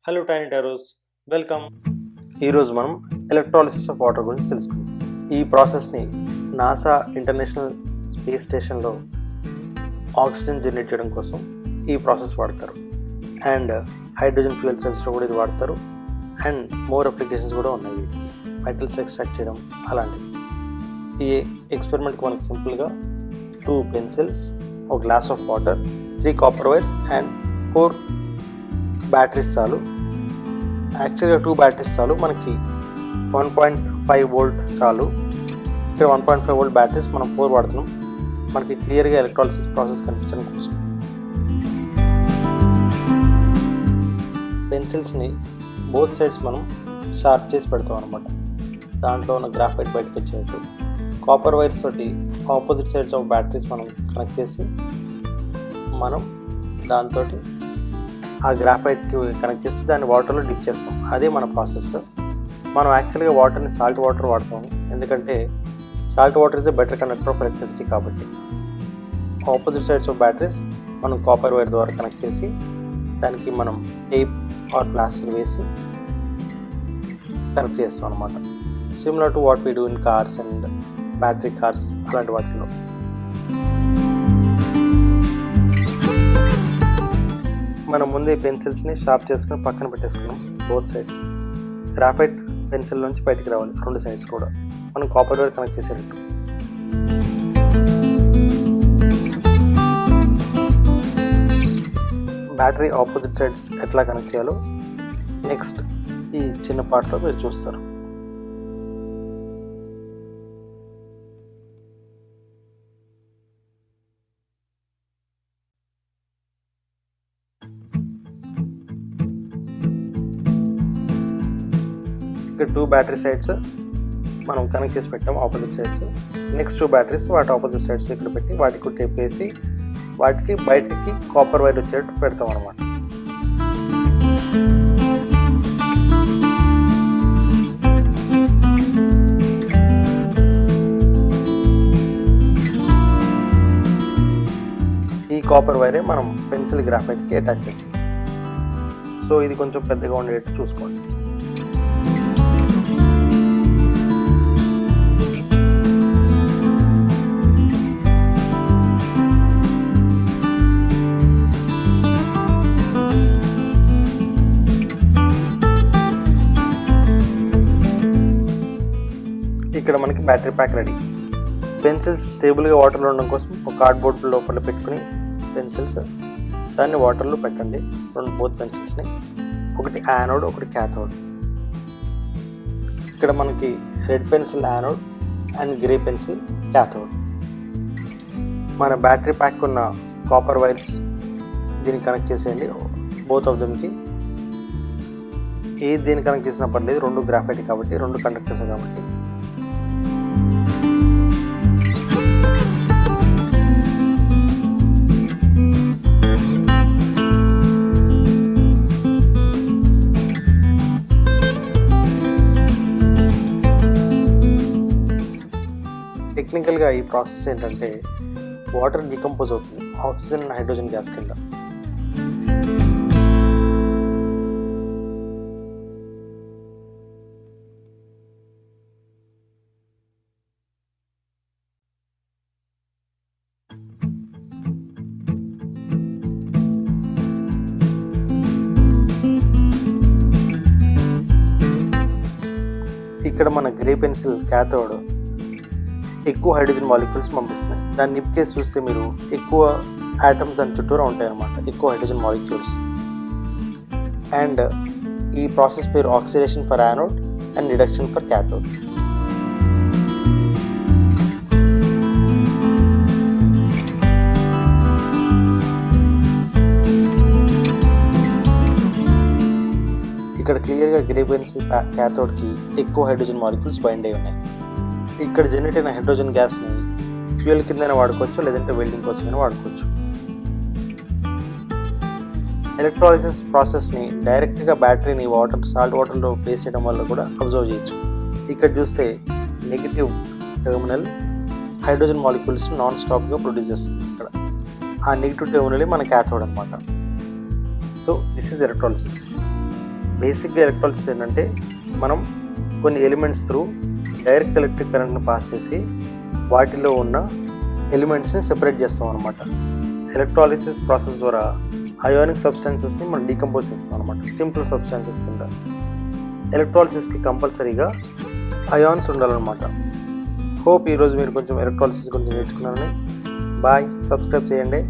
Hello tiny Taurus, welcome. ఈరోజు మనం electrolysis of water గురించి తెలుసుకుందాం. ఈ ప్రాసెస్ని నాసా ఇంటర్నేషనల్ స్పేస్ స్టేషన్లో ఆక్సిజన్ జనరేట్ చేయడం కోసం ఈ ప్రాసెస్ వాడతారు. అండ్ హైడ్రోజన్ ఫ్యూయల్ సెల్స్లో కూడా ఇది వాడతారు. అండ్ మోర్ అప్లికేషన్స్ కూడా ఉన్నాయి. మెటల్స్ ఎక్స్ట్రాక్ట్ చేయడం అలాంటివి. ఈ ఎక్స్పెరిమెంట్కి మనకు సింపుల్గా 2 పెన్సిల్స్, ఒక glass of water, 3 copper wires and 4 batteries చాలు. యాక్చువల్గా 2 బ్యాటరీస్ చాలు, మనకి 1.5 వోల్ట్ చాలు. ఇక్కడ 1.5 వోల్ట్ బ్యాటరీస్ మనం 4 వాడుతున్నాం. మనకి క్లియర్గా ఎలక్ట్రాలిసిస్ ప్రాసెస్ కనిపించడం కోసం పెన్సిల్స్ని బోత్ సైడ్స్ మనం షార్ప్ చేసి పెడతాం అనమాట. దాంట్లో ఉన్న గ్రాఫైట్ బయటకు వచ్చేటట్టు. కాపర్ వైర్స్ తోటి ఆపోజిట్ సైడ్స్ ఆఫ్ బ్యాటరీస్ మనం కనెక్ట్ చేసి మనం దాంతో ఆ గ్రాఫైట్కి కనెక్ట్ చేసి దాన్ని వాటర్లో డిప్ చేస్తాం. అదే మన ప్రాసెస్. మనం యాక్చువల్గా వాటర్ని సాల్ట్ వాటర్ వాడతాము, ఎందుకంటే salt water is a better conductor of electricity. కాబట్టి ఆపోజిట్ సైడ్స్ ఆఫ్ బ్యాటరీస్ మనం కాపర్ వైర్ ద్వారా కనెక్ట్ చేసి దానికి మనం టేప్ ఆర్ ప్లాస్టర్ వేసి కనెక్ట్ చేస్తాం అనమాట. Similar to what we do in cars and battery cars అలాంటి వాటిలో. మనం ముందే పెన్సిల్స్ని షార్ప్ చేసుకుని పక్కన పెట్టేసుకున్నాం బోత్ సైడ్స్. గ్రాఫైట్ పెన్సిల్ నుంచి బయటికి రావాలి 2 సైడ్స్ కూడా. మనం కాపర్ వైర్ కనెక్ట్ చేసేటట్టు. బ్యాటరీ ఆపోజిట్ సైడ్స్ ఎట్లా కనెక్ట్ చేయాలో నెక్స్ట్ ఈ చిన్న పార్ట్లో మీరు చూస్తారు. ఇక్కడ 2 బ్యాటరీ సైడ్స్ మనం కనెక్ట్ చేసి పెట్టాం ఆపోజిట్ సైడ్స్. నెక్స్ట్ 2 బ్యాటరీస్ వాటి ఆపోజిట్ సైడ్స్ ఇక్కడ పెట్టి వాటికి టేప్ వేసి వాటికి బయటికి కాపర్ వైర్ వచ్చేటట్టు పెడతాం అనమాట. ఈ కాపర్ వైరే మనం పెన్సిల్ గ్రాఫైట్కి అటాచ్ చేస్తాం. సో ఇది కొంచెం పెద్దగా ఉండేటట్టు చూసుకోండి. ఇక్కడ మనకి బ్యాటరీ ప్యాక్ రెడీ. పెన్సిల్స్ స్టేబుల్గా వాటర్లో ఉండడం కోసం ఒక కార్డ్బోర్డ్ లోపల పెట్టుకుని పెన్సిల్స్ దాన్ని వాటర్లో పెట్టండి. 2 బోత్ పెన్సిల్స్ని, ఒకటి యానోడ్ ఒకటి క్యాథోడ్. ఇక్కడ మనకి red pencil anode and grey pencil cathode. మన బ్యాటరీ ప్యాక్ ఉన్న కాపర్ వైర్స్ దీనికి కనెక్ట్ చేసేయండి బోత్ ఆఫ్ దెమ్కి. దీన్ని కనెక్ట్ చేసినా పర్లేదు, 2 గ్రాఫైట్ కాబట్టి 2 కండక్టర్స్ కాబట్టి. టెక్నికల్గా ఈ ప్రాసెస్ ఏంటంటే వాటర్ డికంపోజ్ అవుతుంది ఆక్సిజన్ అండ్ హైడ్రోజన్ గ్యాస్ కింద. ఇక్కడ మన గ్రే పెన్సిల్ క్యాథోడ్ ఎక్కువ హైడ్రోజన్ మాలిక్యూల్స్ పంపిస్తున్నాయి. దాన్ని నిప్ కేసు చూస్తే మీరు ఎక్కువ ఆటమ్స్ దాని చుట్టూరా ఉంటాయన్నమాట, ఎక్కువ హైడ్రోజన్ మాలిక్యూల్స్. అండ్ ఈ ప్రాసెస్ పేరు oxidation for anode and reduction for cathode. ఇక్కడ క్లియర్గా గ్రే పెన్సిల్ క్యాథోడ్కి ఎక్కువ హైడ్రోజన్ మాలిక్యూల్స్ బైండ్ అయి ఉన్నాయి. ఇక్కడ జనరేట్ అయిన హైడ్రోజన్ గ్యాస్ని ఫ్యూయల్ కిందనే వాడుకోవచ్చు, లేదంటే వెల్డింగ్ కోసమైనా వాడుకోవచ్చు. ఎలక్ట్రాలిసిస్ ప్రాసెస్ని డైరెక్ట్గా బ్యాటరీని సాల్ట్ వాటర్లో ప్లేస్ చేయడం వల్ల కూడా అబ్జర్వ్ చేయొచ్చు. ఇక్కడ చూస్తే negative terminal hydrogen molecules non స్టాప్గా ప్రొడ్యూస్ చేస్తుంది. ఇక్కడ ఆ నెగిటివ్ టెర్మినల్ మన క్యాథోడ్ అనమాట. So this is electrolysis. బేసిక్గా ఎలక్ట్రాలిసిస్ ఏంటంటే మనం కొన్ని ఎలిమెంట్స్ త్రూ డైరెక్ట్ ఎలక్ట్రిక్ కరెంట్ని పాస్ చేసి వాటిలో ఉన్న ఎలిమెంట్స్ని సెపరేట్ చేస్తాం అనమాట. ఎలక్ట్రాలిసిస్ ప్రాసెస్ ద్వారా అయానిక్ సబ్స్టాన్సెస్ని మనం డీకంపోజ్ చేస్తాం అనమాట, సింపుల్ సబ్స్టాన్సెస్ కింద. ఎలక్ట్రాలిసిస్కి కంపల్సరీగా అయాన్స్ ఉండాలన్నమాట. హోప్ ఈరోజు మీరు కొంచెం ఎలక్ట్రాలిసిస్ గురించి నేర్చుకున్నారని. బాయ్, సబ్స్క్రైబ్ చేయండి.